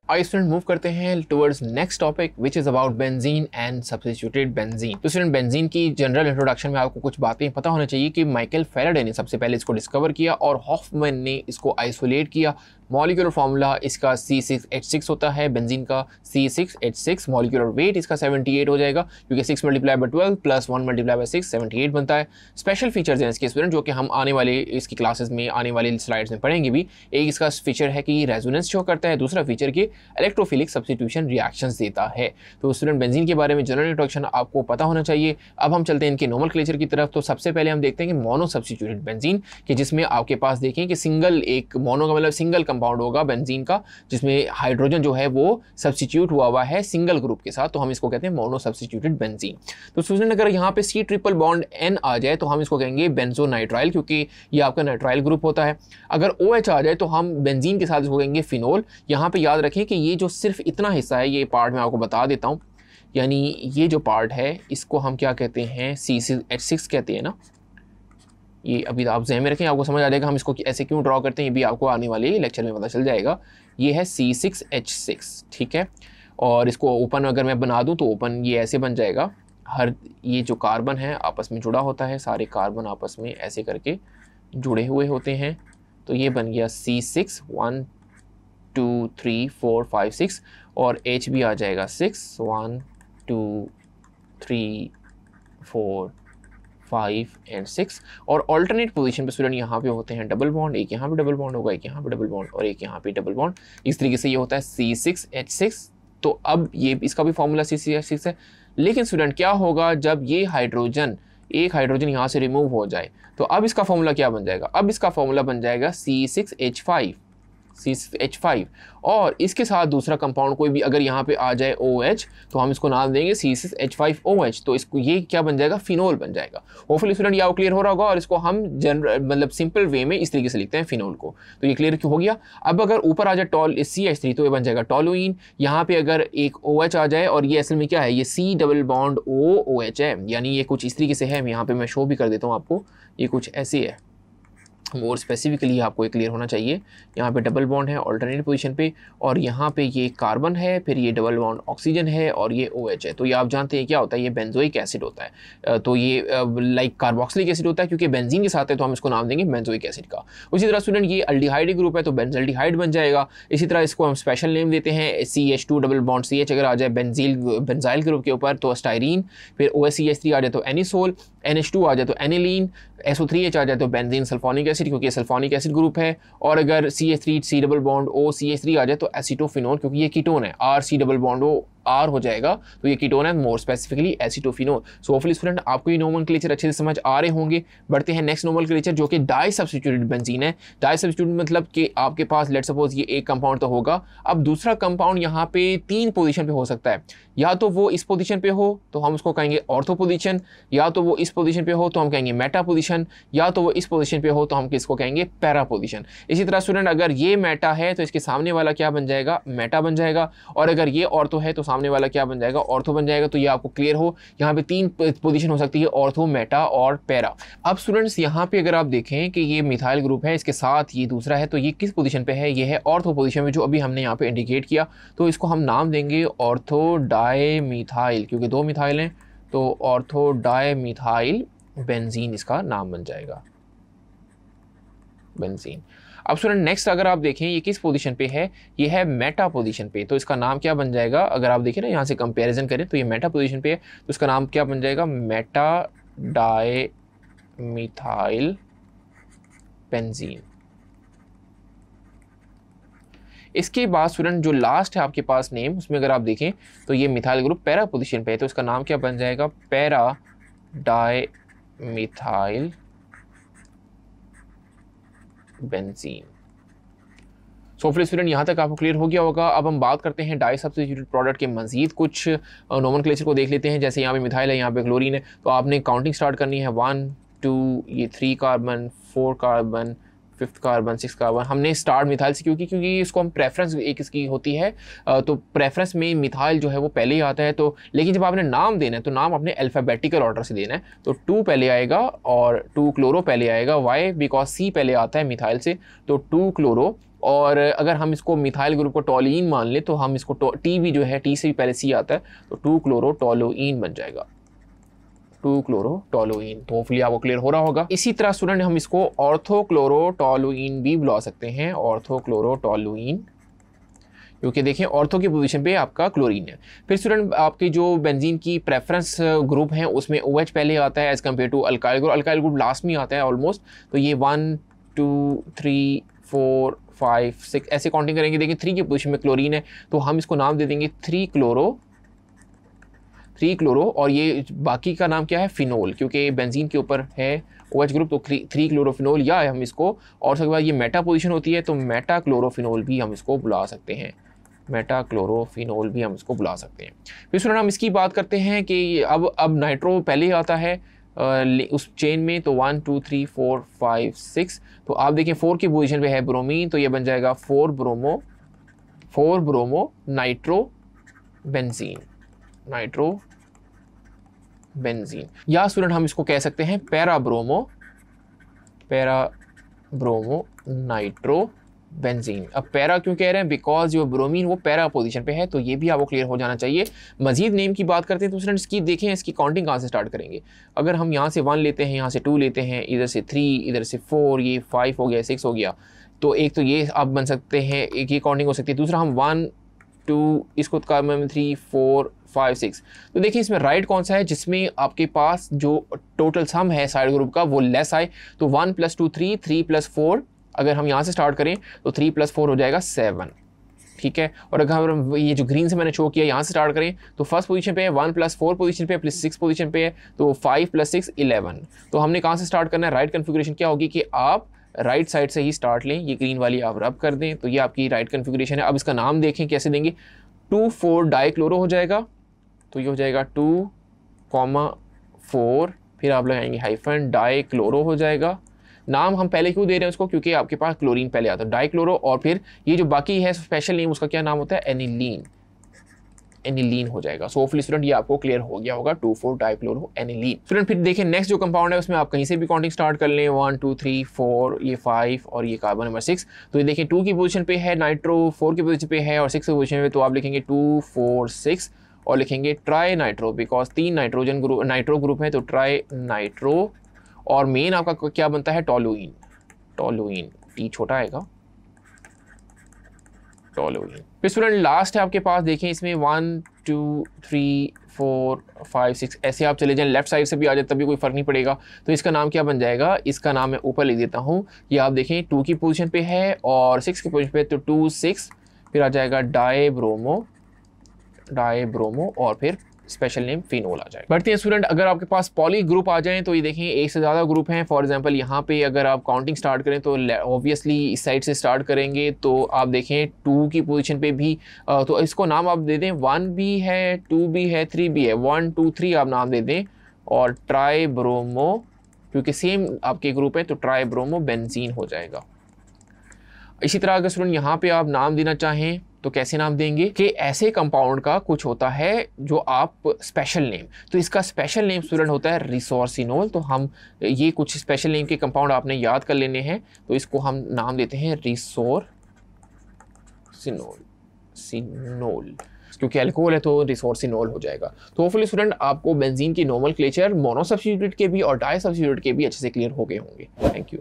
आइए student move करते हैं towards next topic which is about benzene and substituted benzene. तो स्टूडेंट बेंजीन की जनरल इंट्रोडक्शन में आपको कुछ बातें पता होना चाहिए कि माइकल फैराडे ने सबसे पहले इसको डिस्कवर किया और हॉफमैन ने इसको आइसोलेट किया। मॉलिक्यूलर फार्मूला इसका C6H6 होता है, बेंजीन का C6H6। मॉलिक्यूलर वेट इसका 78 हो जाएगा क्योंकि 6 × 12 प्लस 1 × 6 78 बनता है। स्पेशल फीचर्स हैं इसके स्टूडेंट जो कि हम आने वाले इसकी क्लासेस में आने वाली स्लाइड्स में पढ़ेंगे भी। एक इसका फीचर है कि रेजोनेंस शो करता है, दूसरा फीचर कि इलेक्ट्रोफिलिक सब्स्टिट्यूशन रिएक्शंस देता है। तो स्टूडेंट बेंजीन के बारे में जनरल इंट्रोडक्शन आपको पता होना चाहिए। अब हम चलते हैं इनके नोमेनक्लेचर की तरफ। तो सबसे पहले हम देखते हैं कि मोनो सब्स्टिट्यूटेड बेंजीन कि जिसमें आपके पास देखें कि सिंगल, एक मोनो का मतलब सिंगल कंपाउंड होगा बेंजीन का जिसमें हाइड्रोजन जो है वो सब्स्टिट्यूट हुआ है सिंगल ग्रुप के साथ, तो हम इसको कहते हैं मोनो सब्स्टिट्यूटेड बेंजीन। तो स्टूडेंट अगर यहाँ पे C ट्रिपल बॉन्ड N आ जाए तो हम इसको कहेंगे बेंजोनाइट्राइल क्योंकि ये आपका नाइट्राइल ग्रुप होता है। अगर OH आ जाए तो हम बेंजीन के साथ इसको कहेंगे फिनोल। यहाँ पे याद रखें कि ये जो सिर्फ इतना हिस्सा है, ये पार्ट मैं आपको बता देता हूँ, यानी ये जो पार्ट है इसको हम क्या कहते हैं, C6H6 कहते हैं ना। ये अभी आप ज़हन में रखें, आपको समझ आ जाएगा हम इसको ऐसे क्यों ड्रॉ करते हैं, ये भी आपको आने वाले लेक्चर में पता चल जाएगा। ये है C6H6, ठीक है। और इसको ओपन अगर मैं बना दूं तो ओपन ये ऐसे बन जाएगा। हर ये जो कार्बन है आपस में जुड़ा होता है, सारे कार्बन आपस में ऐसे करके जुड़े हुए होते हैं। तो ये बन गया C6 1 2 3 4 5 6 और H भी आ जाएगा 6 1 2 3 4 5 एंड 6। और ऑल्टरनेट पोजीशन पे स्टूडेंट यहाँ पे होते हैं डबल बॉन्ड, एक यहाँ पे डबल बॉन्ड होगा, एक यहाँ पे डबल बॉन्ड और एक यहाँ पे डबल बॉन्ड। इस तरीके से ये होता है C6H6। तो अब ये इसका भी फॉर्मूला C6H6 है। लेकिन स्टूडेंट क्या होगा जब ये हाइड्रोजन, एक हाइड्रोजन यहाँ से रिमूव हो जाए तो अब इसका फॉर्मूला क्या बन जाएगा, अब इसका फॉर्मूला बन जाएगा C6H5 और इसके साथ दूसरा कंपाउंड कोई भी अगर यहाँ पे आ जाए OH तो हम इसको नाम देंगे C6H5OH। तो इसको ये क्या बन जाएगा, फिनोल बन जाएगा। होपफुली स्टूडेंट ये क्लियर हो रहा होगा और इसको हम जनरल मतलब सिंपल वे में इस तरीके से लिखते हैं फिनोल को। तो ये क्लियर क्यों हो गया। अब अगर ऊपर आ जाए CH3 तो ये बन जाएगा टोलुइन। यहाँ पे अगर एक OH आ जाए और ये असल में क्या है, ये C डबल बॉन्ड OH है, यानी ये कुछ इस तरीके से है। यहाँ पे मैं शो भी कर देता हूँ आपको, ये कुछ ऐसे है। मोर स्पेसिफिकली आपको ये क्लियर होना चाहिए। यहाँ पे डबल बॉन्ड है ऑल्टरनेट पोजीशन पे और यहाँ पे ये कार्बन है, फिर ये डबल बॉन्ड ऑक्सीजन है और ये OH है। तो ये आप जानते हैं क्या होता है, ये बेंजोइक एसिड होता है। तो ये लाइक कार्बोक्सिलिक एसिड होता है क्योंकि बेंजीन के साथ है तो हम इसको नाम देंगे बेंजोइक एसिड का। उसी तरह स्टूडेंट ये अल्डिहाइड ग्रुप है तो बेंजल्डिहाइड बन जाएगा। इसी तरह इसको हम स्पेशल नेम देते हैं CH2 डबल बॉन्ड CH अगर आ जाए बेंजाइल ग्रुप के ऊपर तो स्टाइरीन, फिर OHCH3 आ जाए तो एनिसोल, NH2 आ जाए तो एनिलीन, SO3H आ जाए तो बेंजीन सल्फोनिक एसिड क्योंकि सल्फोनिक एसिड ग्रुप है। और अगर CH3 C double bond O CH3 आ जाए तो एसिटोफिनोल क्योंकि ये कीटोन है, RC double bond O R हो जाएगा तो ये कीटोन है, more specifically acetophenol. So hopefully student आपको ये नोमेनक्लेचर अच्छे से समझ आ रहे होंगे। बढ़ते हैं नेक्स्ट नोमेनक्लेचर जो कि डाई सब्स्टिट्यूटेड बेंजीन है। डाई सब्स्टिट्यूटेड मतलब कि आपके पास लेट्स सपोज ये एक कंपाउंड तो होगा, अब दूसरा कंपाउंड यहाँ पे 3 पोजीशन पे हो सकता है। या तो वो इस पोजीशन पे हो तो हम उसको कहेंगे ऑर्थो पोजीशन, या तो वो इस पोजीशन पे हो तो हम कहेंगे मेटा पोजीशन, या तो वो इस पोजीशन पे हो तो हम किसको कहेंगे पैरा पोजीशन। इसी तरह स्टूडेंट अगर ये मेटा है तो इसके सामने वाला क्या बन जाएगा, मेटा बन जाएगा। और अगर ये ऑर्थो है तो सामने वाला क्या बन जाएगा, ऑर्थो बन जाएगा। तो ये आपको क्लियर हो, यहाँ पे 3 पोजीशन हो सकती है, ऑर्थो, मेटा और पैरा। अब स्टूडेंट्स यहाँ पे अगर आप देखें कि ये मिथाइल ग्रुप है, इसके साथ ये दूसरा है तो ये किस पोजीशन पे है, ये है ऑर्थो पोजीशन में जो अभी हमने यहाँ पे इंडिकेट किया। तो इसको हम नाम देंगे ऑर्थो डाई मिथाइल क्योंकि 2 मिथाइल हैं तो ऑर्थो डाई मिथाइल बेंजीन इसका नाम बन जाएगा, बेंजीन। अब स्टूडेंट नेक्स्ट अगर आप देखें ये किस पोजीशन पे है, ये है मेटा पोजीशन पे। तो इसका नाम क्या बन जाएगा, अगर आप देखें ना यहाँ से कंपैरिजन करें तो ये मेटा पोजीशन पे है तो इसका नाम क्या बन जाएगा, मेटा डाई मिथाइल बेंजीन। इसके बाद स्टूडेंट जो लास्ट है आपके पास नेम, उसमें अगर आप देखें तो ये मिथाइल ग्रुप पैरा पोजीशन पे है तो इसका नाम क्या बन जाएगा, पैरा डाई मिथाइल बेंजीन। सो फिर स्टूडेंट यहाँ तक आपको क्लियर हो गया होगा। अब हम बात करते हैं डाई सब्स्टिट्यूटेड प्रोडक्ट के मजीद कुछ नोमेनक्लेचर को देख लेते हैं। जैसे यहाँ पे मिथाइल है, यहाँ पे क्लोरीन है, तो आपने काउंटिंग स्टार्ट करनी है 1 2, ये 3 carbon, 4 carbon, 5th carbon, 6th carbon. हमने स्टार्ट मिथाइल से क्योंकि इसको हम प्रेफरेंस एक इसकी होती है तो प्रेफरेंस में मिथाइल जो है वो पहले ही आता है। तो लेकिन जब आपने नाम देना है तो नाम अपने अल्फ़ाबेटिकल ऑर्डर से देना है। तो 2 पहले आएगा और 2 क्लोरो पहले आएगा। वाई, बिकॉज C पहले आता है मिथाइल से, तो 2 क्लोरो और अगर हम इसको मिथाइल ग्रुप को टॉलुइन मान लें तो हम इसको टी भी जो है, टी से भी पहले सी आता है, तो 2-क्लोरोटोलुइन बन जाएगा, 2-क्लोरोटोलुइन। तो होपफुली आपको क्लियर हो रहा होगा। इसी तरह स्टूडेंट हम इसको ऑर्थोक्लोरोटोलुइन भी बुला सकते हैं, ऑर्थोक्लोरोटोलुइन, क्योंकि देखिए ऑर्थो की पोजीशन पे आपका क्लोरीन है। फिर स्टूडेंट आपके जो बेंजीन की प्रेफरेंस ग्रुप हैं उसमें OH पहले आता है as compare to alkyl group, alkyl group last में आता है ऑलमोस्ट। तो ये 1 2 3 4 5 6 ऐसे काउंटिंग करेंगे। देखिए 3 की पोजीशन में क्लोरीन है तो हम इसको नाम दे देंगे 3-क्लोरो, और ये बाकी का नाम क्या है, फिनोल, क्योंकि बेंजीन के ऊपर है OH ग्रुप, तो 3-क्लोरोफिनोल, या हम इसको, और उसके बाद ये मेटा पोजीशन होती है तो मेटा क्लोरोफिनोल भी हम इसको बुला सकते हैं, मेटा क्लोरोफिनोल भी हम इसको बुला सकते हैं। फिर स्टूडेंट हम इसकी बात करते हैं कि अब नाइट्रो पहले आता है उस चेन में, तो 1 2 3 4 5 6, तो आप देखें 4 की पोजीशन पे है ब्रोमीन, तो ये बन जाएगा 4 ब्रोमो नाइट्रो बेंजीन, या स्टूडेंट हम इसको कह सकते हैं पैरा ब्रोमो नाइट्रो बेंजीन। अब पैरा क्यों कह रहे हैं, बिकॉज जो ब्रोमीन वो पैरा पोजीशन पे है, तो ये भी आपको क्लियर हो जाना चाहिए। मजीद नेम की बात करते हैं तो स्टूडेंट्स की देखें इसकी काउंटिंग कहाँ से स्टार्ट करेंगे। अगर हम यहाँ से 1 लेते हैं, यहाँ से 2 लेते हैं, इधर से 3, इधर से 4, ये 5 हो गया, 6 हो गया, तो एक तो ये आप बन सकते हैं, एक ये काउंटिंग हो सकती है। दूसरा हम 1 2 इसको 3 4 5 6, तो देखिए इसमें राइट कौन सा है जिसमें आपके पास जो टोटल सम है साइड ग्रुप का वो लेस आए, तो 1 + 2 3, 3 + 4, अगर हम यहाँ से स्टार्ट करें तो 3 + 4 हो जाएगा 7, ठीक है। और अगर हम ये जो ग्रीन से मैंने शो किया यहाँ से स्टार्ट करें तो फर्स्ट पोजीशन पे है, 1 + 4 पोजीशन पे, +6 पोजीशन पे है, तो 5 + 6 11। तो हमने कहाँ से स्टार्ट करना है, राइट कन्फिगरेशन क्या होगी कि आप राइट साइड से ही स्टार्ट लें, ये ग्रीन वाली आप रब कर दें, तो ये आपकी राइट कन्फिगरेशन है। अब इसका नाम देखें कैसे देंगे, 2,4 डाइक्लोरो हो जाएगा, तो ये हो जाएगा 2,4, फिर आप लगाएंगे हाइफन, डाइक्लोरो हो जाएगा। नाम हम पहले क्यों दे रहे हैं उसको, क्योंकि आपके पास क्लोरीन पहले आता है, डाइक्लोरो, और फिर ये जो बाकी है स्पेशल नेम उसका क्या नाम होता है, एनिलीन हो जाएगा। सो होपफुली स्टूडेंट ये आपको क्लियर हो गया होगा, 2,4 डाइक्लोरो एनिलीन। स्टूडेंट फिर देखें नेक्स्ट जो कंपाउंड है उसमें आप कहीं से भी काउंटिंग स्टार्ट कर लें, 1 2 3 4, ये 5 और ये कार्बन नंबर 6, तो ये देखें 2 की पोजीशन पे है नाइट्रो, 4 की पोजीशन पे है और 6 की पोजीशन पे, तो आप लिखेंगे 2 4 6 और लिखेंगे tri nitro, because 3 nitrogen group nitro group है, तो ट्राई नाइट्रो, और मेन आपका क्या बनता है, टोलुइन, टी छोटा आएगा, टोलुइन। फिर स्टूडेंट लास्ट है आपके पास, देखें इसमें 1 2 3 4 5 6 ऐसे आप चले जाएं, लेफ्ट साइड से भी आ जाए तभी कोई फर्क नहीं पड़ेगा। तो इसका नाम क्या बन जाएगा, इसका नाम मैं ऊपर लिख देता हूँ, ये आप देखें 2 की पोजीशन पे है और 6 की पोजीशन पे, तो 2 6, फिर आ जाएगा डाइब्रोमो और फिर स्पेशल नेम फिनोल आ जाएगा। बढ़ते हैं स्टूडेंट, अगर आपके पास पॉली ग्रुप आ जाएं तो ये देखें एक से ज़्यादा ग्रुप हैं। फॉर एग्जांपल यहाँ पे अगर आप काउंटिंग स्टार्ट करें तो ऑब्वियसली इस साइड से स्टार्ट करेंगे, तो आप देखें 2 की पोजीशन पे भी, तो इसको नाम आप दे दें, 1 भी है, 2 भी है, 3 भी है, 1 2 3 आप नाम दे दें, और ट्राइब्रोमो, क्योंकि सेम आपके ग्रुप है तो ट्राइब्रोमो बेंजीन हो जाएगा। इसी तरह अगर स्टूडेंट यहाँ पे आप नाम देना चाहें तो कैसे नाम देंगे कि ऐसे कंपाउंड का कुछ होता है जो आप स्पेशल नेम, तो इसका स्पेशल नेम स्टूडेंट होता है रिसोर्सिनोल। तो हम ये कुछ स्पेशल नेम के कंपाउंड आपने याद कर लेने हैं, तो इसको हम नाम देते हैं रिसोर्सिनोल, क्योंकि अल्कोहल है तो रिसोर्सिनोल हो जाएगा। तो होपफुली स्टूडेंट आपको बेंजीन की नोमेनक्लेचर मोनो सब्स्टिट्यूटेड के भी और डाई सब्स्टिट्यूटेड के भी अच्छे से क्लियर हो गए होंगे। Thank you.